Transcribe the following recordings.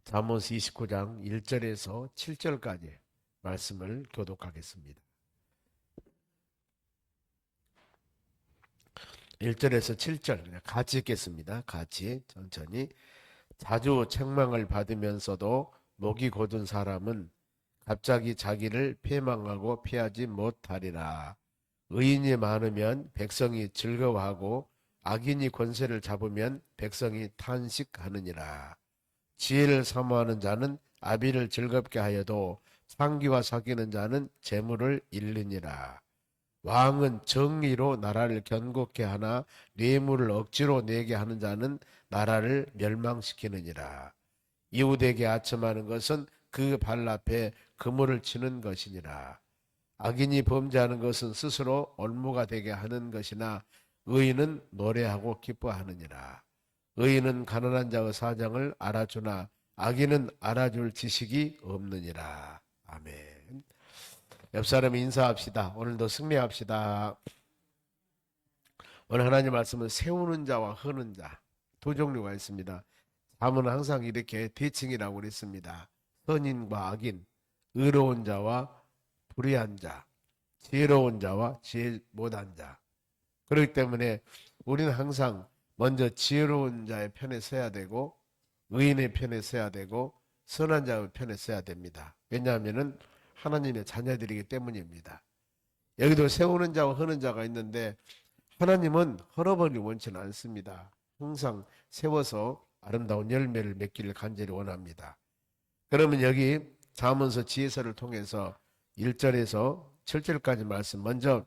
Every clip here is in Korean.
잠언스 29장 1절에서 7절까지 말씀을 교독하겠습니다. 1절에서 7절 같이 읽겠습니다. 같이 천천히. 자주 책망을 받으면서도 목이 곧은 사람은 갑자기 자기를 패망하고 피하지 못하리라. 의인이 많으면 백성이 즐거워하고 악인이 권세를 잡으면 백성이 탄식하느니라. 지혜를 사모하는 자는 아비를 즐겁게 하여도 상기와 사귀는 자는 재물을 잃느니라. 왕은 정의로 나라를 견고케 하나 뇌물을 억지로 내게 하는 자는 나라를 멸망시키느니라. 이웃에게 아첨하는 것은 그 발 앞에 그물을 치는 것이니라. 악인이 범죄하는 것은 스스로 올무가 되게 하는 것이나 의인은 노래하고 기뻐하느니라. 의인은 가난한 자의 사정을 알아주나 악인은 알아줄 지식이 없느니라. 아멘. 옆 사람 인사합시다. 오늘도 승리합시다. 오늘 하나님 말씀은 세우는 자와 허는 자 두 종류가 있습니다. 잠언은 항상 이렇게 대칭이라고 그랬습니다. 선인과 악인, 의로운 자와 불의한 자, 지혜로운 자와 지혜 못한 자. 그렇기 때문에 우리는 항상 먼저 지혜로운 자의 편에 서야 되고 의인의 편에 서야 되고 선한 자의 편에 서야 됩니다. 왜냐하면 하나님의 자녀들이기 때문입니다. 여기도 세우는 자와 허는 자가 있는데 하나님은 헐어버리기 원치는 않습니다. 항상 세워서 아름다운 열매를 맺기를 간절히 원합니다. 그러면 여기 잠언서 지혜서를 통해서 1절에서 7절까지 말씀, 먼저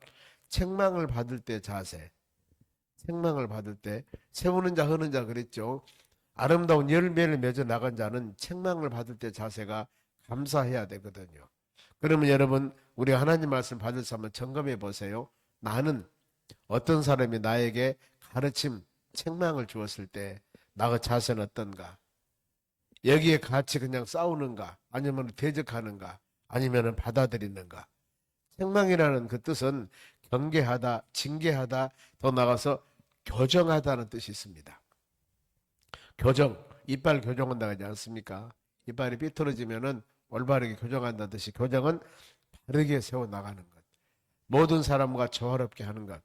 책망을 받을 때 자세, 책망을 받을 때 세우는 자 허는 자 그랬죠. 아름다운 열매를 맺어 나간 자는 책망을 받을 때 자세가 감사해야 되거든요. 그러면 여러분 우리 하나님 말씀 받을 때 한번 점검해 보세요. 나는 어떤 사람이 나에게 가르침, 책망을 주었을 때 나의 자세는 어떤가? 여기에 같이 그냥 싸우는가? 아니면 대적하는가? 아니면 받아들이는가? 책망이라는 그 뜻은 경계하다, 징계하다, 더 나가서 교정하다는 뜻이 있습니다. 교정, 이빨 교정한다고 하지 않습니까? 이빨이 삐뚤어지면은 올바르게 교정한다는 뜻이, 교정은 바르게 세워나가는 것, 모든 사람과 조화롭게 하는 것.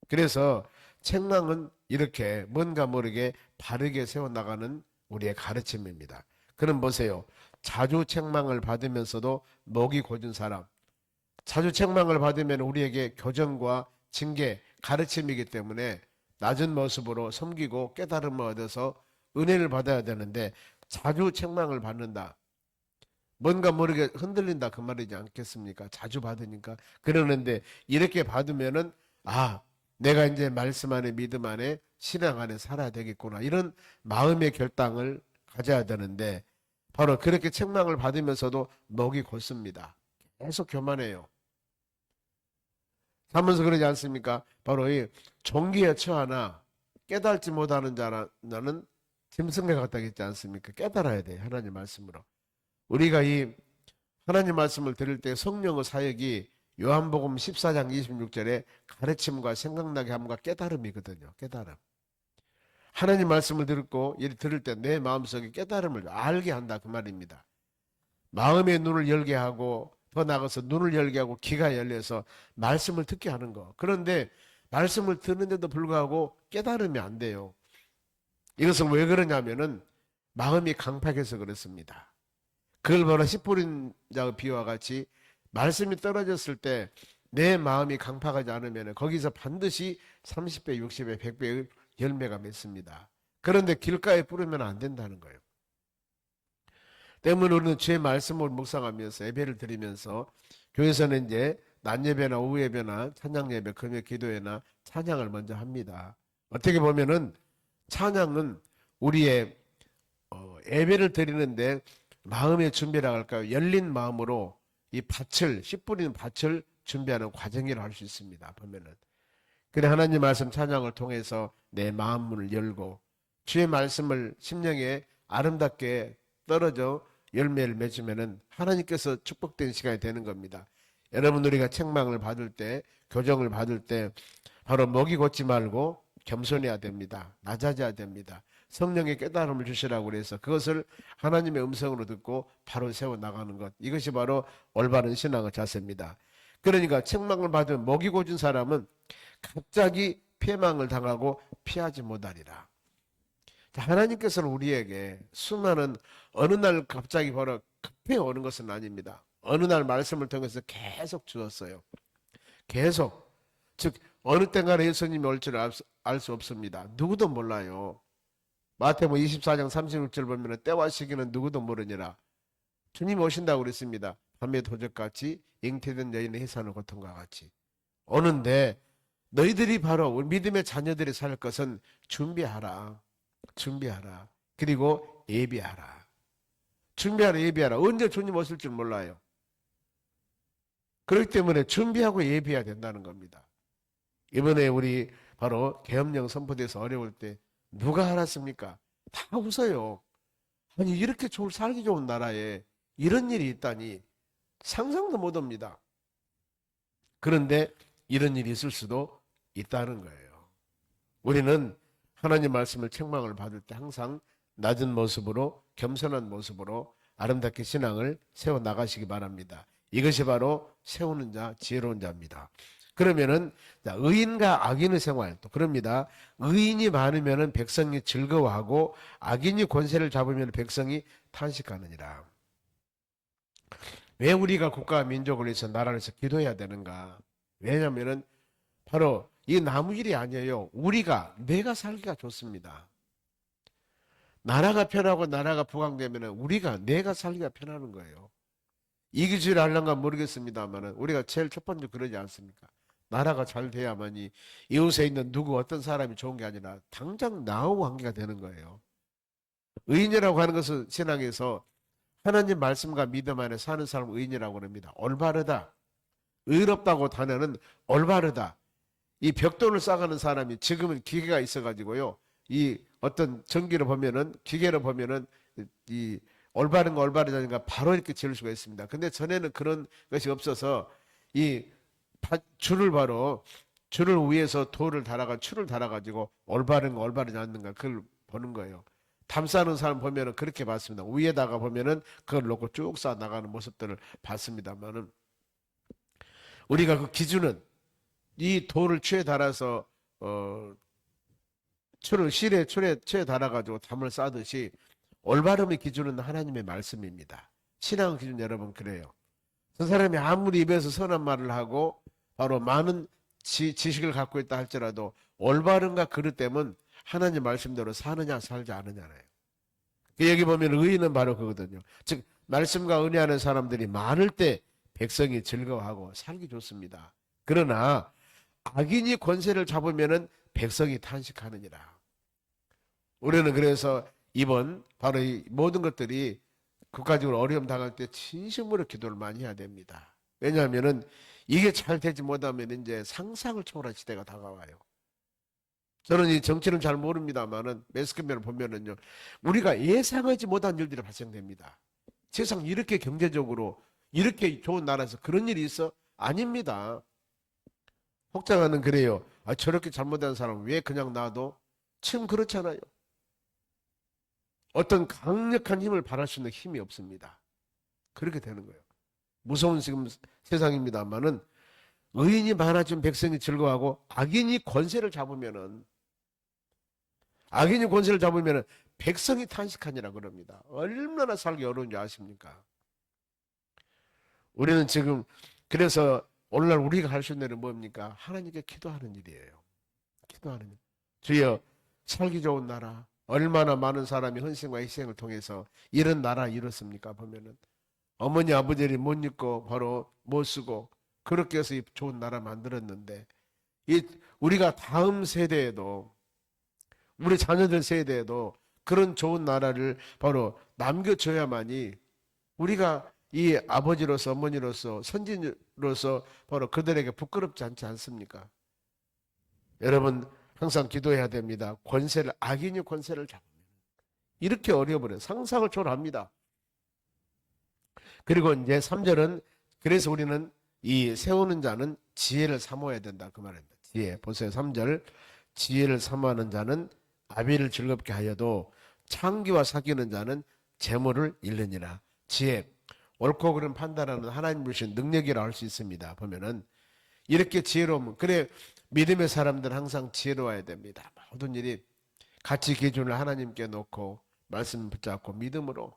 그래서 책망은 이렇게 뭔가 모르게 바르게 세워나가는 우리의 가르침입니다. 그럼 보세요. 자주 책망을 받으면서도 목이 곧은 사람, 자주 책망을 받으면 우리에게 교정과 징계, 가르침이기 때문에 낮은 모습으로 섬기고 깨달음을 얻어서 은혜를 받아야 되는데 자주 책망을 받는다. 뭔가 모르게 흔들린다 그 말이지 않겠습니까? 자주 받으니까. 그러는데 이렇게 받으면은 내가 이제 말씀 안에 믿음 안에 신앙 안에 살아야 되겠구나. 이런 마음의 결단을 가져야 되는데 바로 그렇게 책망을 받으면서도 목이 곧습니다. 계속 교만해요. 하면서 그러지 않습니까? 바로 이 종기에 처하나 깨달지 못하는 자는 짐승과 같다고 했지 않습니까? 깨달아야 돼. 하나님 말씀으로. 우리가 이 하나님 말씀을 들을 때 성령의 사역이 요한복음 14장 26절에 가르침과 생각나게 함과 깨달음이거든요. 깨달음. 하나님 말씀을 들을 때 내 마음속에 깨달음을 알게 한다 그 말입니다. 마음의 눈을 열게 하고 더 나아가서 눈을 열게 하고 귀가 열려서 말씀을 듣게 하는 거. 그런데 말씀을 듣는데도 불구하고 깨달음이 안 돼요. 이것은 왜 그러냐면은 마음이 강팍해서 그렇습니다. 그걸 바로 씨 뿌린 자의 비유와 같이 말씀이 떨어졌을 때 내 마음이 강팍하지 않으면 거기서 반드시 30배, 60배, 100배의 열매가 맺습니다. 그런데 길가에 뿌리면 안 된다는 거예요. 때문에 우리는 주의 말씀을 묵상하면서 예배를 드리면서 교회에서는 이제 낮 예배나 오후 예배나 찬양 예배, 금요 기도회나 찬양을 먼저 합니다. 어떻게 보면은 찬양은 우리의 예배를 드리는데 마음의 준비라고 할까요? 열린 마음으로 이 밭을, 씨 뿌리는 밭을 준비하는 과정이라고 할 수 있습니다. 보면은. 그래 하나님 말씀 찬양을 통해서 내 마음 문을 열고 주의 말씀을 심령에 아름답게 떨어져 열매를 맺으면은 하나님께서 축복된 시간이 되는 겁니다. 여러분 우리가 책망을 받을 때, 교정을 받을 때 바로 목이 곧지 말고 겸손해야 됩니다. 낮아져야 됩니다. 성령의 깨달음을 주시라고 그래서 그것을 하나님의 음성으로 듣고 바로 세워나가는 것. 이것이 바로 올바른 신앙의 자세입니다. 그러니까 책망을 받으면 목이 고진 사람은 갑자기 패망을 당하고 피하지 못하리라. 하나님께서는 우리에게 수많은 어느 날 갑자기 바로 급해 오는 것은 아닙니다. 어느 날 말씀을 통해서 계속 주었어요. 계속. 즉 어느 때가 예수님이 올 줄 알 수 없습니다. 누구도 몰라요. 마태복음 24장 36절 보면 때와 시기는 누구도 모르니라. 주님이 오신다고 그랬습니다. 밤에 도적같이 잉태된 여인의 해산의 고통과 같이 오는데 너희들이 바로 우리 믿음의 자녀들이 살 것은 준비하라. 준비하라. 그리고 예비하라. 준비하라, 예비하라. 언제 주님 오실 줄 몰라요. 그렇기 때문에 준비하고 예비해야 된다는 겁니다. 이번에 우리 바로 계엄령 선포돼서 어려울 때 누가 알았습니까? 다 웃어요. 아니 이렇게 살기 좋은 나라에 이런 일이 있다니 상상도 못 합니다. 그런데 이런 일이 있을 수도 있다는 거예요. 우리는 하나님 말씀을 책망을 받을 때 항상 낮은 모습으로 겸손한 모습으로 아름답게 신앙을 세워나가시기 바랍니다. 이것이 바로 세우는 자, 지혜로운 자입니다. 그러면은 의인과 악인의 생활도 그럽니다. 의인이 많으면은 백성이 즐거워하고 악인이 권세를 잡으면 백성이 탄식하느니라. 왜 우리가 국가와 민족을 위해서 나라를 위해서 기도해야 되는가? 왜냐하면은 바로 이 나무 일이 아니에요. 내가 살기가 좋습니다. 나라가 편하고 나라가 부강되면은 내가 살기가 편하는 거예요. 이기주의를 하려는가 모르겠습니다만은 우리가 제일 첫 번째 그러지 않습니까? 나라가 잘 돼야만이 이웃에 있는 어떤 사람이 좋은 게 아니라 당장 나하고 관계가 되는 거예요. 의인이라고 하는 것은 신앙에서 하나님 말씀과 믿음 안에 사는 사람을 의인이라고 합니다. 올바르다. 의롭다고 단어는 올바르다. 이 벽돌을 쌓아가는 사람이 지금은 기계가 있어가지고요. 이 어떤 기계로 보면은 이 올바른 거 올바르지 않은가 바로 이렇게 지을 수가 있습니다. 근데 전에는 그런 것이 없어서 이 줄을 위에서 줄을 달아가지고 올바른 거 올바르지 않는가 그걸 보는 거예요. 담 싸는 사람 보면은 그렇게 봤습니다. 위에다가 보면은 그걸 놓고 쭉 쌓아 나가는 모습들을 봤습니다만은 우리가 그 기준은 이 돌을 추에 달아서 추에 달아가지고 담을 싸듯이 올바름의 기준은 하나님의 말씀입니다. 신앙 기준 여러분 그래요. 저 사람이 아무리 입에서 선한 말을 하고 바로 많은 지식을 갖고 있다 할지라도 올바른가 그릇되면 하나님 말씀대로 사느냐 살지 않느냐예요. 여기 보면 의인은 바로 그거거든요. 즉 말씀과 은혜하는 사람들이 많을 때 백성이 즐거워하고 살기 좋습니다. 그러나 악인이 권세를 잡으면은 백성이 탄식하느니라. 우리는 그래서 이번 바로 이 모든 것들이 국가적으로 어려움 당할 때 진심으로 기도를 많이 해야 됩니다. 왜냐하면은 이게 잘 되지 못하면 이제 상상을 초월한 시대가 다가와요. 저는 이 정치는 잘 모릅니다만은 매스컴을 보면은요, 우리가 예상하지 못한 일들이 발생됩니다. 세상 이렇게 경제적으로 이렇게 좋은 나라에서 그런 일이 있어? 아닙니다. 혹자가는 그래요. 저렇게 잘못한 사람 왜 그냥 놔도? 지금 그렇잖아요. 어떤 강력한 힘을 발할 수 있는 힘이 없습니다. 그렇게 되는 거예요. 무서운 지금 세상입니다만은 의인이 많아지면 백성이 즐거워하고 악인이 권세를 잡으면은 백성이 탄식하니라 그럽니다. 얼마나 살기 어려운지 아십니까? 우리는 지금 그래서 오늘날 우리가 할 수 있는 일은 뭡니까? 하나님께 기도하는 일이에요. 기도하는 일. 주여 살기 좋은 나라 얼마나 많은 사람이 헌신과 희생을 통해서 이런 나라 이뤘습니까? 보면은 어머니 아버지들이 못 입고 바로 못 쓰고 그렇게 해서 이 좋은 나라 만들었는데 우리가 다음 세대에도 우리 자녀들 세대에도 그런 좋은 나라를 바로 남겨줘야만이 우리가 이 아버지로서 어머니로서 선진으로서 바로 그들에게 부끄럽지 않지 않습니까? 여러분 항상 기도해야 됩니다. 악인이 권세를 잡으면 이렇게 어려워버려요. 상상을 초월합니다. 그리고 이제 3절은 그래서 우리는 이 세우는 자는 지혜를 사모해야 된다 그 말입니다. 지혜 보세요. 3절 지혜를 사모하는 자는 아비를 즐겁게 하여도 창기와 사귀는 자는 재물을 잃느니라. 지혜, 옳고 그른 판단하는 하나님 주신 능력이라 할 수 있습니다. 보면은 이렇게 지혜로우면, 그래 믿음의 사람들은 항상 지혜로워야 됩니다. 모든 일이 가치 기준을 하나님께 놓고 말씀 붙잡고 믿음으로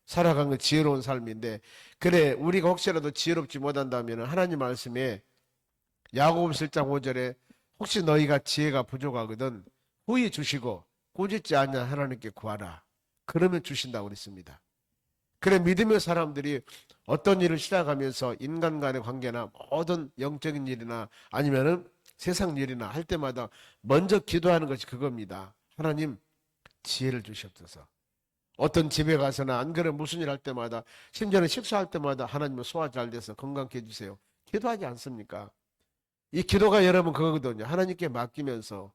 살아가는 게 지혜로운 삶인데, 그래 우리가 혹시라도 지혜롭지 못한다면 하나님 말씀에 야고보서 1장 5절에 혹시 너희가 지혜가 부족하거든 후히 주시고 꾸짖지 않냐 하나님께 구하라. 그러면 주신다고 그랬습니다. 그래 믿음의 사람들이 어떤 일을 시작하면서 인간 간의 관계나 모든 영적인 일이나 아니면은 세상 일이나 할 때마다 먼저 기도하는 것이 그겁니다. 하나님 지혜를 주시옵소서. 어떤 집에 가서나 안 그래 무슨 일 할 때마다, 심지어는 식사할 때마다 하나님은 소화 잘 돼서 건강케 해주세요. 기도하지 않습니까? 이 기도가 여러분 그거거든요. 하나님께 맡기면서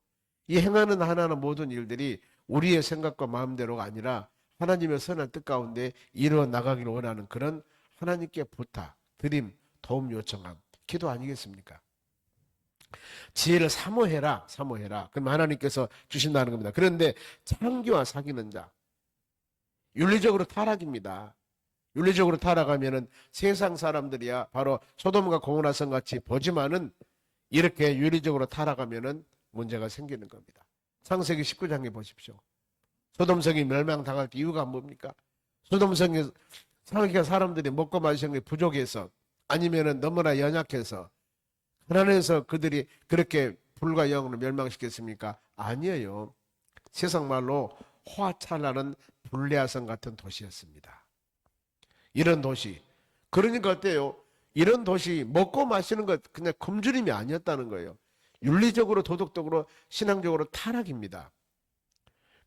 이 행하는 하나하나 모든 일들이 우리의 생각과 마음대로가 아니라 하나님의 선한 뜻 가운데 이루어 나가기를 원하는 그런 하나님께 부탁, 드림, 도움 요청함, 기도 아니겠습니까? 지혜를 사모해라, 사모해라. 그럼 하나님께서 주신다는 겁니다. 그런데 창기와 사귀는 자, 윤리적으로 타락입니다. 윤리적으로 타락하면은 세상 사람들이야 바로 소돔과 고모라 성 같이 보지만은 이렇게 윤리적으로 타락하면은 문제가 생기는 겁니다. 창세기 19장에 보십시오. 소돔성이 멸망당할 때 이유가 뭡니까? 소돔성에 사람들이 먹고 마시는 게 부족해서, 아니면은 너무나 연약해서, 가난해서 그들이 그렇게 불과 영으로 멸망시켰습니까? 아니에요. 세상 말로 화찬라는 불레아성 같은 도시였습니다. 이런 도시. 그러니까 어때요? 이런 도시 먹고 마시는 것 그냥 굶주림이 아니었다는 거예요. 윤리적으로 도덕적으로 신앙적으로 타락입니다.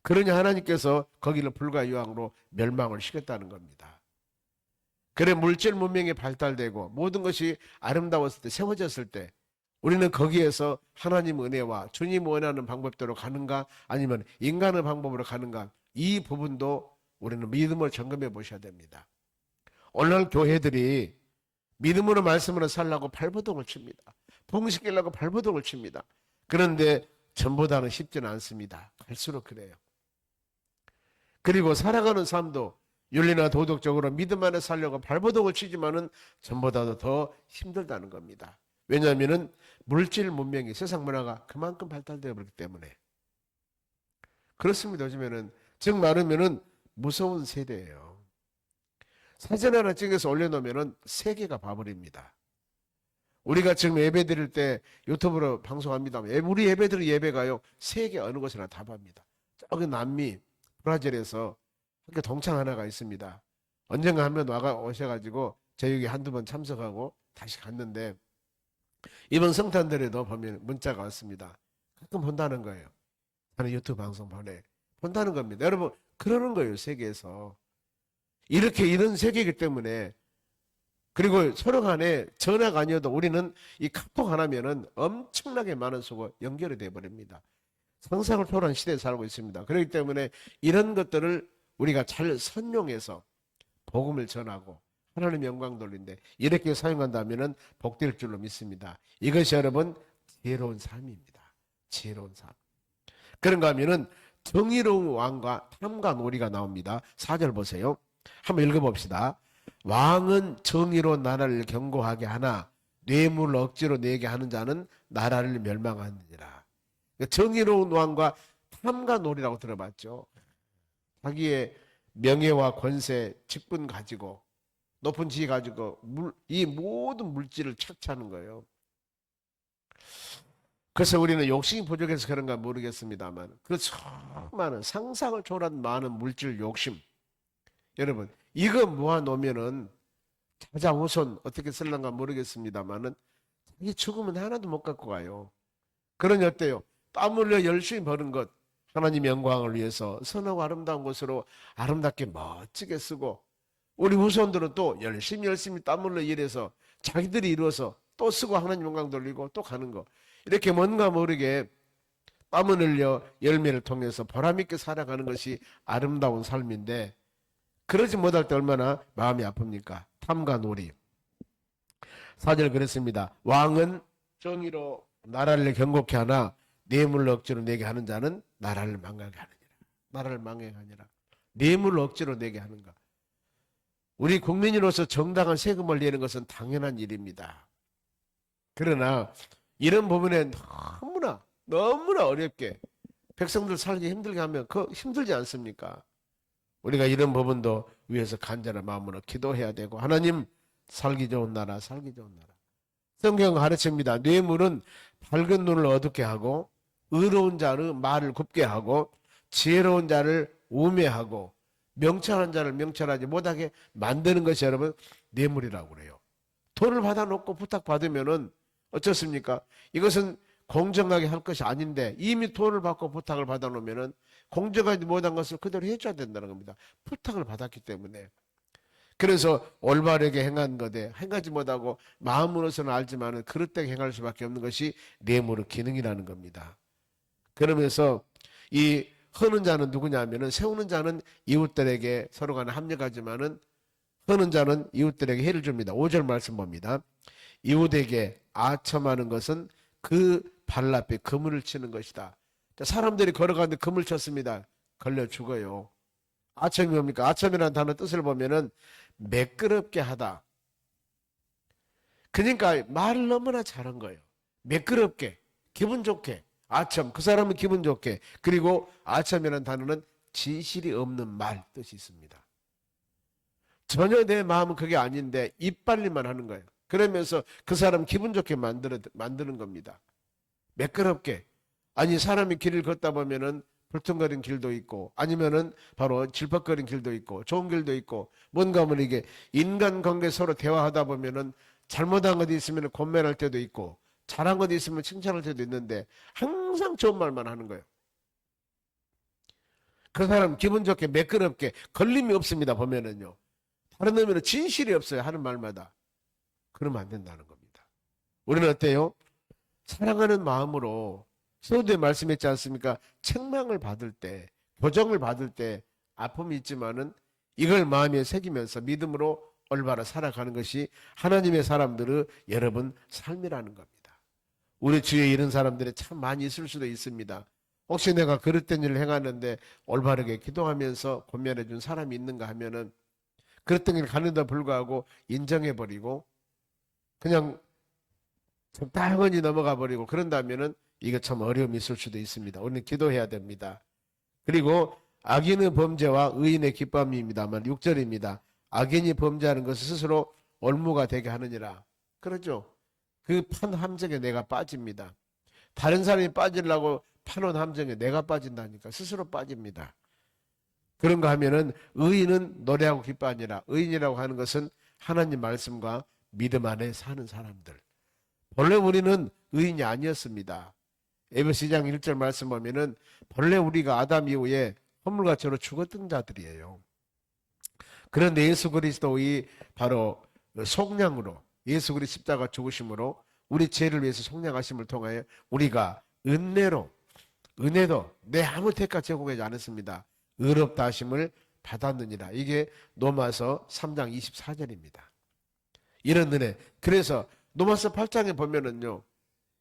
그러니 하나님께서 거기를 불과 유황으로 멸망을 시켰다는 겁니다. 그래 물질 문명이 발달되고 모든 것이 아름다웠을 때, 세워졌을 때 우리는 거기에서 하나님 은혜와 주님 원하는 방법대로 가는가, 아니면 인간의 방법으로 가는가, 이 부분도 우리는 믿음을 점검해 보셔야 됩니다. 오늘날 교회들이 믿음으로 말씀으로 살라고 발버둥을 칩니다. 봉식하려고 발버둥을 칩니다. 그런데 전보다는 쉽지는 않습니다. 갈수록 그래요. 그리고 살아가는 삶도 윤리나 도덕적으로 믿음 안에 살려고 발버둥을 치지만은 전보다도 더 힘들다는 겁니다. 왜냐하면은 물질 문명이, 세상 문화가 그만큼 발달되어 버렸기 때문에 그렇습니다. 요즘에는 즉 말하면은 무서운 세대예요. 사진 하나 찍어서 올려놓으면은 세계가 봐버립니다. 우리가 지금 예배 드릴 때 유튜브로 방송합니다. 우리 예배드릴 예배가요 세계 어느 곳이나 다 봅니다. 저기 남미 브라질에서 학교 동창 하나가 있습니다. 언젠가 한 번 오셔가지고 저희 한두 번 참석하고 다시 갔는데, 이번 성탄절에도 보면 문자가 왔습니다. 가끔 본다는 거예요. 저는 유튜브 방송 본다는 겁니다. 여러분 그러는 거예요. 세계에서 이렇게 이런 세계이기 때문에. 그리고 서로 간에 전화가 아니어도 우리는 이 카톡 하나면은 엄청나게 많은 수가 연결이 되어 버립니다. 상상을 초월한 시대에 살고 있습니다. 그렇기 때문에 이런 것들을 우리가 잘 선용해서 복음을 전하고 하나님 영광 돌린데 이렇게 사용한다면 복될 줄로 믿습니다. 이것이 여러분 지혜로운 삶입니다. 지혜로운 삶. 그런가 하면은 정의로운 왕과 탐과 놀이가 나옵니다. 4절 보세요. 한번 읽어봅시다. 왕은 정의로 나라를 견고하게 하나 뇌물을 억지로 내게 하는 자는 나라를 멸망하느니라. 정의로운 왕과 탐과 놀이라고 들어봤죠. 자기의 명예와 권세, 직분 가지고 높은 지위 가지고 이 모든 물질을 착취하는 거예요. 그래서 우리는 욕심이 부족해서 그런가 모르겠습니다만 그 수많은 상상을 초월한 많은 물질 욕심, 여러분 이거 모아놓으면은 자자우선 어떻게 쓸란가 모르겠습니다만은 자기 죽으면 하나도 못 갖고 가요. 그러니 어때요? 땀 흘려 열심히 버는 것 하나님 영광을 위해서 선하고 아름다운 것으로 아름답게 멋지게 쓰고, 우리 후손들은 또 열심히 땀 흘려 일해서 자기들이 이루어서 또 쓰고 하나님 영광 돌리고 또 가는 거, 이렇게 뭔가 모르게 땀을 흘려 열매를 통해서 보람있게 살아가는 것이 아름다운 삶인데, 그러지 못할 때 얼마나 마음이 아픕니까? 탐과 놀이. 4절 그랬습니다. 왕은 정의로 나라를 경고케 하나 뇌물을 억지로 내게 하는 자는 나라를 망하게 하느니라. 나라를 망하게 하느니라. 뇌물을 억지로 내게 하는가. 우리 국민으로서 정당한 세금을 내는 것은 당연한 일입니다. 그러나 이런 부분에 너무나 어렵게 백성들 살기 힘들게 하면 힘들지 않습니까? 우리가 이런 부분도 위해서 간절한 마음으로 기도해야 되고, 하나님, 살기 좋은 나라, 살기 좋은 나라. 성경 가르칩니다. 뇌물은 밝은 눈을 어둡게 하고, 의로운 자의 말을 굽게 하고, 지혜로운 자를 우매하고, 명철한 자를 명철하지 못하게 만드는 것이 여러분 뇌물이라고 그래요. 돈을 받아놓고 부탁받으면은 어떻습니까? 이것은 공정하게 할 것이 아닌데, 이미 돈을 받고 부탁을 받아놓으면은 공정하지 못한 것을 그대로 해줘야 된다는 겁니다. 부탁을 받았기 때문에. 그래서 올바르게 행한 것에 행하지 못하고 마음으로서는 알지만은 그릇되게 행할 수밖에 없는 것이 뇌물의 기능이라는 겁니다. 그러면서 이 허는 자는 누구냐면은, 세우는 자는 이웃들에게 서로 간에 합력하지만은 허는 자는 이웃들에게 해를 줍니다. 5절 말씀 봅니다. 이웃에게 아첨하는 것은 그 발 앞에 그물을 치는 것이다. 사람들이 걸어가는데 그물 쳤습니다. 걸려 죽어요. 아첨이 뭡니까? 아첨이라는 단어 뜻을 보면은 매끄럽게 하다. 그러니까 말을 너무나 잘한 거예요. 매끄럽게, 기분 좋게. 아첨, 그 사람은 기분 좋게. 그리고 아첨이라는 단어는 진실이 없는 말 뜻이 있습니다. 전혀 내 마음은 그게 아닌데 이빨리만 하는 거예요. 그러면서 그 사람 기분 좋게 만드는 겁니다. 매끄럽게. 아니, 사람이 길을 걷다 보면은 불퉁거린 길도 있고, 아니면은 바로 질퍽거린 길도 있고, 좋은 길도 있고, 뭔가 하면 이게 인간관계 서로 대화하다 보면은 잘못한 것이 있으면 권면할 때도 있고, 잘한 것이 있으면 칭찬할 때도 있는데 항상 좋은 말만 하는 거예요. 그 사람 기분 좋게 매끄럽게, 걸림이 없습니다. 보면은요. 다른 놈에는 진실이 없어요. 하는 말마다. 그러면 안 된다는 겁니다. 우리는 어때요? 사랑하는 마음으로, 서두에 말씀했지 않습니까? 책망을 받을 때, 교정을 받을 때 아픔이 있지만은 이걸 마음에 새기면서 믿음으로 올바로 살아가는 것이 하나님의 사람들의 여러분 삶이라는 겁니다. 우리 주위에 이런 사람들이 참 많이 있을 수도 있습니다. 혹시 내가 그릇된 일을 행하는데 올바르게 기도하면서 권면해 준 사람이 있는가 하면은 그릇된 일 가는데 불구하고 인정해버리고 그냥 적당히 넘어가 버리고 그런다면은 이거 참 어려움이 있을 수도 있습니다. 우리는 기도해야 됩니다. 그리고 악인의 범죄와 의인의 기쁨입니다만 6절입니다. 악인이 범죄하는 것을 스스로 올무가 되게 하느니라. 그러죠. 그 판 함정에 내가 빠집니다. 다른 사람이 빠지려고 파놓은 함정에 내가 빠진다니까 스스로 빠집니다. 그런가 하면은 의인은 노래하고 기뻐하니라. 의인이라고 하는 것은 하나님 말씀과 믿음 안에 사는 사람들. 본래 우리는 의인이 아니었습니다. 에베소 2장 1절 말씀 보면은 본래 우리가 아담 이후에 허물과 죄로 죽었던 자들이에요. 그런데 예수 그리스도의 바로 속량으로, 예수 그리스도 십자가 죽으심으로 우리 죄를 위해서 속량하심을 통하여 우리가 은혜도 내 아무 대가 제공하지 않았습니다. 의롭다 하심을 받았느니라. 이게 로마서 3장 24절입니다. 이런 은혜. 그래서 로마서 8장에 보면은요,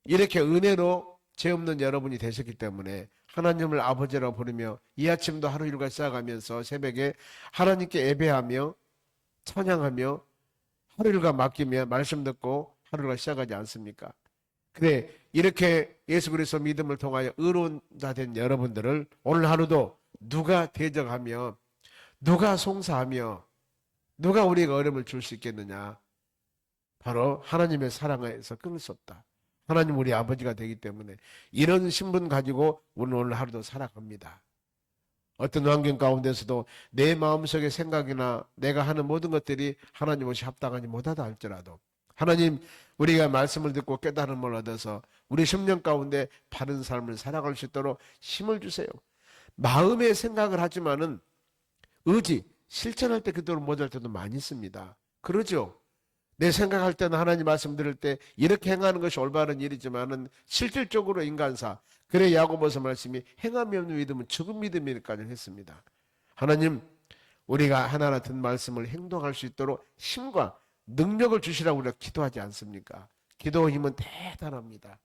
이렇게 은혜로 죄 없는 여러분이 되셨기 때문에 하나님을 아버지라고 부르며 이 아침도 하루 일과 시작하면서 새벽에 하나님께 예배하며 찬양하며 하루 일과 맡기며 말씀 듣고 하루 일과 시작하지 않습니까? 그래, 이렇게 예수 그리스도 믿음을 통하여 의로운 자 된 여러분들을 오늘 하루도 누가 대적하며 누가 송사하며 누가 우리가 어려움을 줄 수 있겠느냐? 바로 하나님의 사랑에서 끊을 수 없다. 하나님 우리 아버지가 되기 때문에 이런 신분 가지고 우리는 오늘 하루도 살아갑니다. 어떤 환경 가운데서도 내 마음속의 생각이나 내가 하는 모든 것들이 하나님 옷이 합당하지 못하다 할지라도 하나님 우리가 말씀을 듣고 깨달음을 얻어서 우리 심령 가운데 바른 삶을 살아갈 수 있도록 힘을 주세요. 마음의 생각을 하지만은 의지, 실천할 때 그대로 못할 때도 많이 있습니다. 그러죠? 내 생각할 때는 하나님 말씀 들을 때 이렇게 행하는 것이 올바른 일이지만은 실질적으로 인간사, 그래 야고보서 말씀이 행함이 없는 믿음은 죽은 믿음이라까지 했습니다. 하나님 우리가 하나하나 듣는 말씀을 행동할 수 있도록 힘과 능력을 주시라고 우리가 기도하지 않습니까? 기도의 힘은 대단합니다.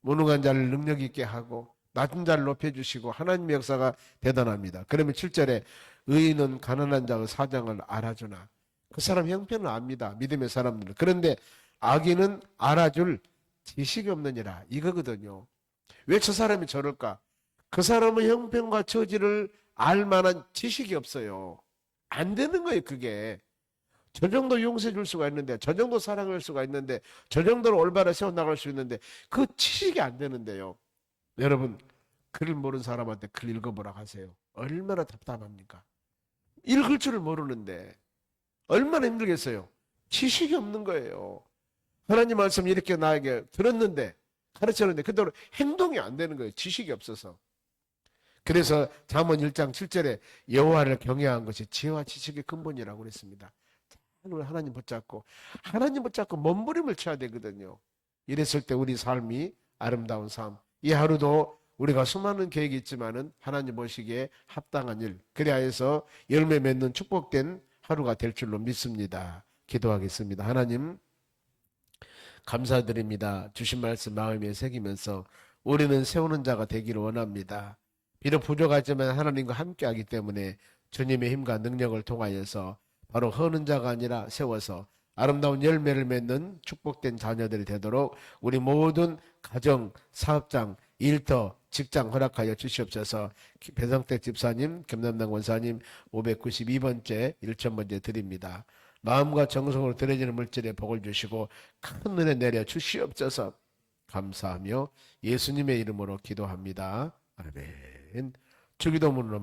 무능한 자를 능력 있게 하고 낮은 자를 높여주시고 하나님의 역사가 대단합니다. 그러면 7절에 의인은 가난한 자의 사정을 알아주나. 그 사람 형편을 압니다. 믿음의 사람들은. 그런데 악인은 알아줄 지식이 없느니라. 이거거든요. 왜 저 사람이 저럴까? 그 사람의 형편과 처지를 알 만한 지식이 없어요. 안 되는 거예요, 그게. 저 정도 용서해 줄 수가 있는데, 저 정도 사랑할 수가 있는데, 저 정도로 올바로 세워나갈 수 있는데, 그 지식이 안 되는데요. 여러분, 글을 모르는 사람한테 글 읽어보라고 하세요. 얼마나 답답합니까? 읽을 줄을 모르는데, 얼마나 힘들겠어요? 지식이 없는 거예요. 하나님 말씀 이렇게 나에게 들었는데, 가르쳤는데, 그대로 행동이 안 되는 거예요. 지식이 없어서. 그래서 잠언 1장 7절에 여호와를 경외한 것이 지혜와 지식의 근본이라고 그랬습니다. 하나님 붙잡고 몸부림을 쳐야 되거든요. 이랬을 때 우리 삶이 아름다운 삶. 이 하루도 우리가 수많은 계획이 있지만은 하나님 보시기에 합당한 일, 그래야 해서 열매 맺는 축복된 하루가 될 줄로 믿습니다. 기도하겠습니다. 하나님 감사드립니다. 주신 말씀 마음에 새기면서 우리는 세우는 자가 되기를 원합니다. 비록 부족하지만 하나님과 함께하기 때문에 주님의 힘과 능력을 통하여서 바로 허는 자가 아니라 세워서 아름다운 열매를 맺는 축복된 자녀들이 되도록 우리 모든 가정, 사업장, 일터, 직장 허락하여 주시옵소서. 배성택 집사님, 김남당 권사님 592번째 1,000번째 드립니다. 마음과 정성으로 드려지는 물질에 복을 주시고 큰 은혜 내려 주시옵소서. 감사하며 예수님의 이름으로 기도합니다. 아멘. 주기도문으로